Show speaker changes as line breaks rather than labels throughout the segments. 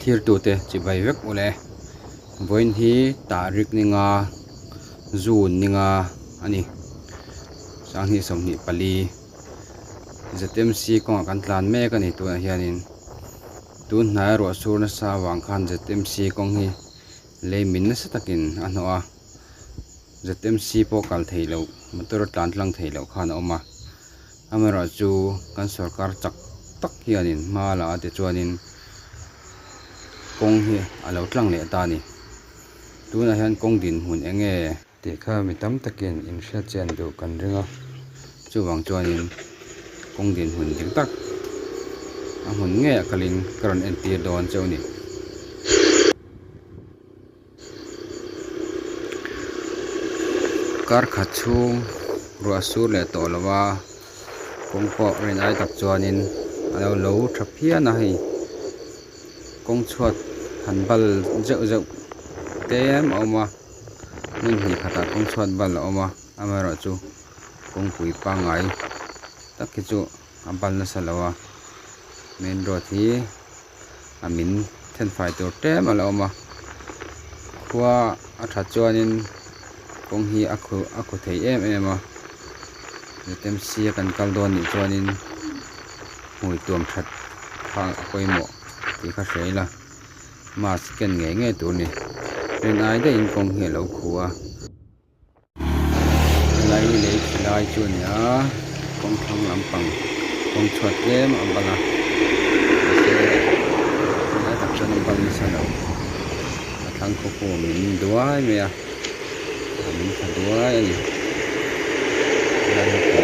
thir tu te chi bai vek ule voin hi tarik ninga zun ninga ani sang hi som ni pali ZMC kong kan tlan me ka ni tu hianin tu hnai ro sur na sa wang khan ZMC kong hi leimin na satakin anoa ZMC po kal theilo motor tlan tlang theilo khan oma amara chu kan sarkar chak tak hianin mala ate chuanin kong hi alo tlang le ta ni tuna hian kong din hun enge te kha mi tam takin in hria chen du kan ringa chuwang chuanin kong din hun ding tak a hun nge kalin karon en tir don chawni kar khat chung ruah sur le to lawa kong po rin ai tak chuanin alo lo thaphian a hei kong chhuat han bal zeu zeu tem oma mun hi khata kong chhuat bal oma amara chu kong pui pa ngai takki chu ambal na salawa main road hi amin then fai tur tem ala oma khua a tha chuanin kong hi akhu thei em em a ZMC kan kal don ni chuanin hui tuam that phang poimo ti kha hreila mas ken nge tur ni ren ai da in kong hi lo khuwa lai le lai chu ni a kong thang lampang kong chhuat lem ambala na tak chan bal ni sano thang ko ko min duai me a min kha duai ani lai ko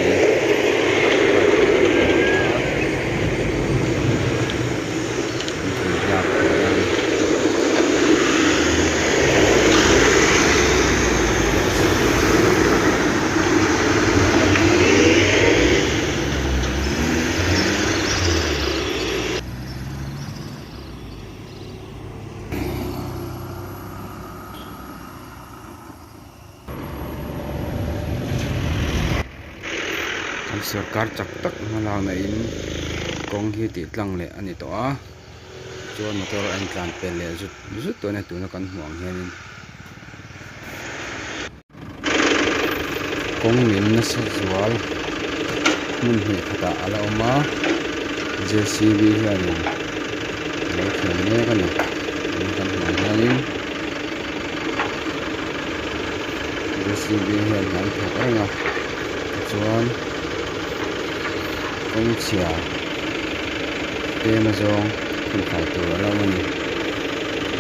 sarkar chak tak malang na in kong hi ti tlang le ani to a chuan motor an tlan pel le zut to na tu na kan huang hianin kong min na sa zual mun hi khata ala oma JCB hianin le khen ne kan ni kan huang hianin JCB hian han thok anga chuan kong chia te ma zong khun khai tur ala mani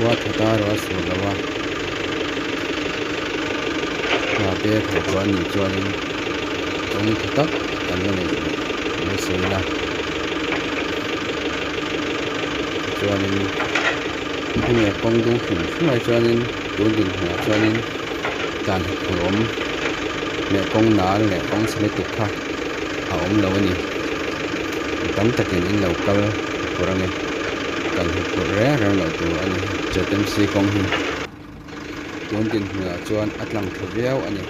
wa thata ro sur lawa na te thwa ni chuanin kong thatak kan lo nei seila chuanin hne kong dung khim hrai chuanin tur din hna chuanin tan khulom le kong nal le kong sele tu kha a om lo ni tam takin in local kurang kan hurre rang lo tu ani ZMC kong hi tuan tin hna chuan atlang thriau ani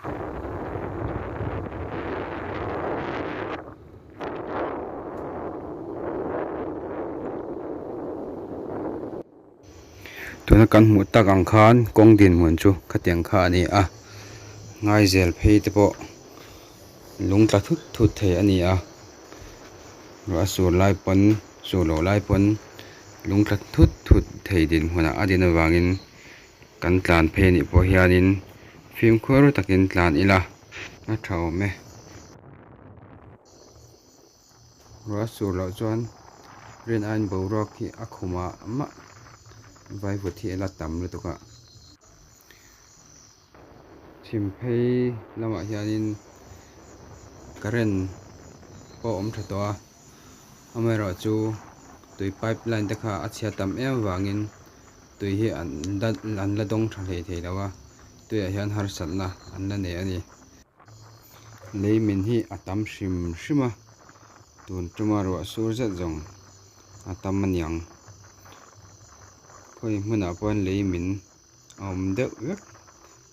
tuna kan hmuh tak ang khan kawng din hmun chu khatiang kha ani a ngai zel phei te pawh lung tla thut thut thei ani a ruah sur lai pawn surlo lai pawn lung tla thut thut thei din hmunah a din awangin kan tlan phei nih pawh hianin fim khual takin tlan ila a tha awm e ruah surlo chuan ren ain boruak hi a khumah amah vai vut hi ela tam lutuk a thim phei lamah hianin current pawh awm tha tawh a amaerawh chu tui pipeline te kha a chhiat tam em awangin tui hi an la dawng tha hleh thei lo a tuiah hian harsatna an la nei ani leimin hi a tam hrim hrim a tun tuma ruah sur zet zawng a tam aniang khawi hmunah pawh leimin a awm deuh vek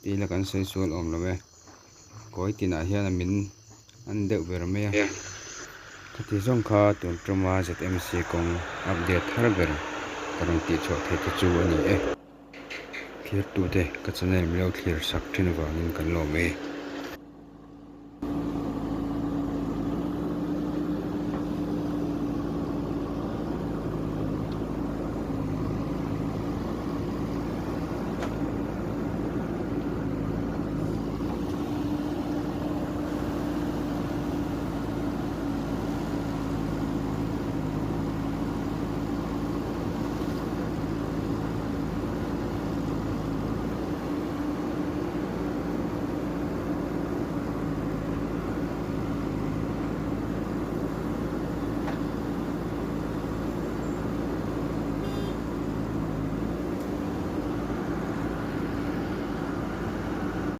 tila kan sawi sual awm lo e kawi tinah hian a min an deuh ber mai a khati zawng kha tun tuma ZMC kawng update har ber ka rawn tih chhuah thei te chu ani e thlir tu te ka channel mi lo thlir sak thin awangin kan lawm e